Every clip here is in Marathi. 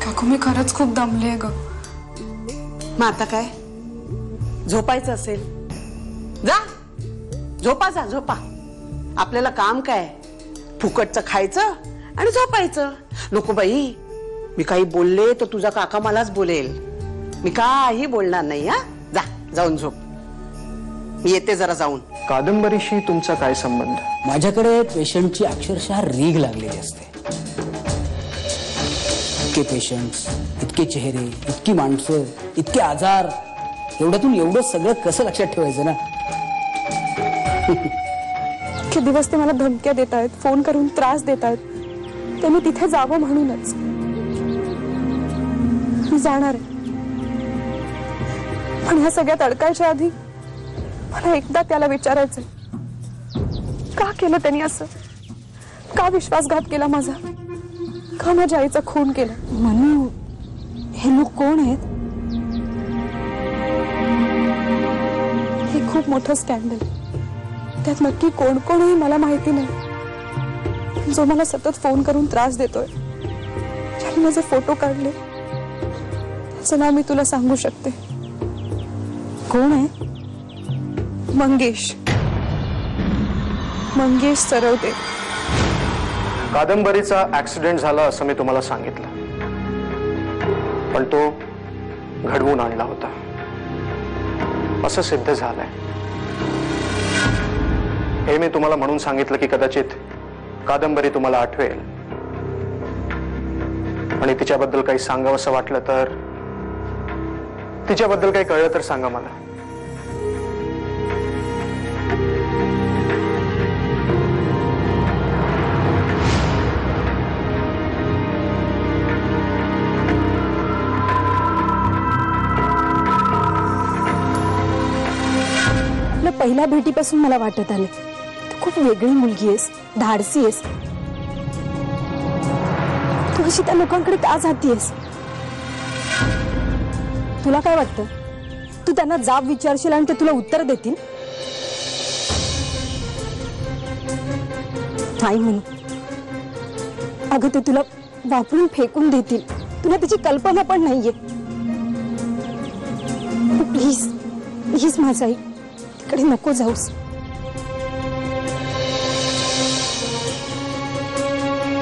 काकू मी खरंच खूप दमले ग। मग आता काय झोपायचं असेल जा झोपा जा झोपा। आपल्याला काम काय फुकटचं खायचं आणि झोपायचं। नको बाई मी काही बोलले तर तुझा काका मलाच बोलेल। मी काही बोलणार नाही। हा जा जाऊन झोप। मी येते जरा जाऊन। कादंबरीशी तुमचा काय संबंध? माझ्याकडे पेशंटची अक्षरशः रीग लागलेली असते। इतके पेशंट्स, इतके चेहरे, इतकी माणसं, इतके आजार, एवढ्यातून एवढं सगळं कसं लक्षात ठेवायचं ना? इतके दिवस ते मला धमक्या देत आहेत, फोन करून त्रास देत आहेत। ते मी तिथे जावं म्हणूनच मी जाणार आहे। पण ह्या सगळ्यात अडकायच्या आधी मला एकदा त्याला विचारायचंय, का केलं त्यांनी असं? का विश्वासघात केला माझा? का माझ्या आईचा खून केला? मनू, हे लोक कोण आहेत? हे खूप मोठं स्कॅन्डल। त्यात नक्की कोण कोण आहे मला माहिती नाही। जो मला सतत फोन करून त्रास देतोय, ज्याने माझे फोटो काढले, त्याचं नाव मी तुला सांगू शकते। कोण आहे? मंगेश सरवदे। कादंबरीचा ऍक्सिडेंट झाला असं मी तुम्हाला सांगितलं, पण तो घडवून आणला होता असं सिद्ध झालंय। हे मी तुम्हाला म्हणून सांगितलं की कदाचित कादंबरी तुम्हाला आठवेल आणि तिच्याबद्दल काही सांगावंसं वाटलं तर, तिच्याबद्दल काही कळलं तर सांगा मला। पहिल्या भेटीपासून मला वाटत आले तू खूप वेगळी मुलगी आहेस, धाडसी आहेस। तू अशी त्या लोकांकडे का जातीयेस? तुला काय वाटतं तू त्यांना जाब विचारशील आणि ते तुला उत्तर देतील? नाही म्हणू। अगं ते तुला वापरून फेकून देतील, तुला त्याची कल्पना पण नाहीये। प्लीज प्लीज माझा आई, तिकडे नको जाऊस।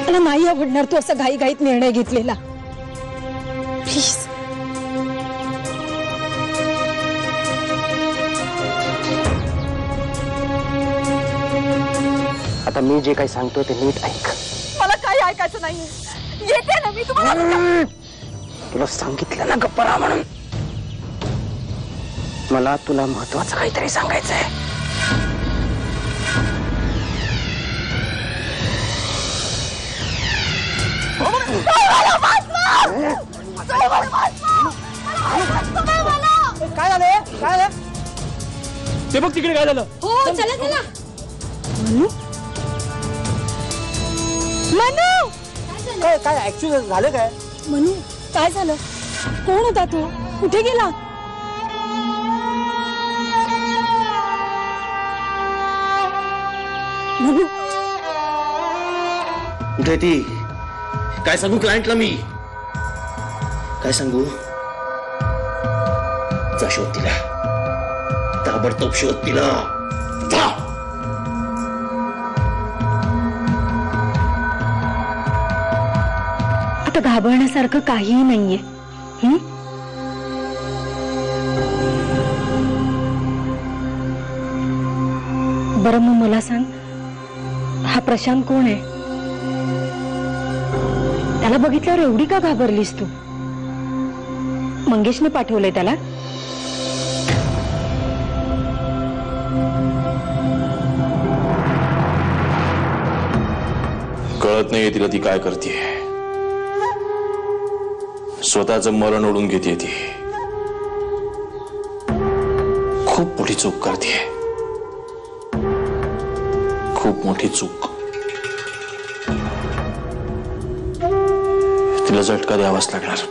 मला नाही आवडणार तू असं घाईघाईत निर्णय घेतलेला। प्लीज आता मी जे काही सांगतोय ते नीट ऐक। मला काही ऐकायचं नाहीये। येते ना मी तुम्हाला। तुला सांगितलं ना गप्प राहा म्हणून। मला तुला महत्वाचं काहीतरी सांगायचंय। काय झालं? काय झालं? ते बघ तिकडे काय झालं? हो चला चला। मनू मनू काय काय ऍक्च्युअली झालं काय? मनू काय झालं? कोण होता तू? कुठे गेला? मनू कुठे ती? काय सांगू क्लायंटला मी? काय सांगू? जा शोध तिला, ताबडतोब शोध तिला। जा। आता घाबरण्यासारखं काहीही नाहीये। बरं मग मला सांग, हा प्रशांत कोण आहे? त्याला बघितल्यावर एवढी का घाबरलीस तू? मंगेशने पाठवलंय त्याला? कळत नाहीये तिला ती काय करते। स्वतःचं मरण ओढून घेते ती। खूप मोठी चूक करते, खूप मोठी चूक। तिला झटका द्यावाच लागणार।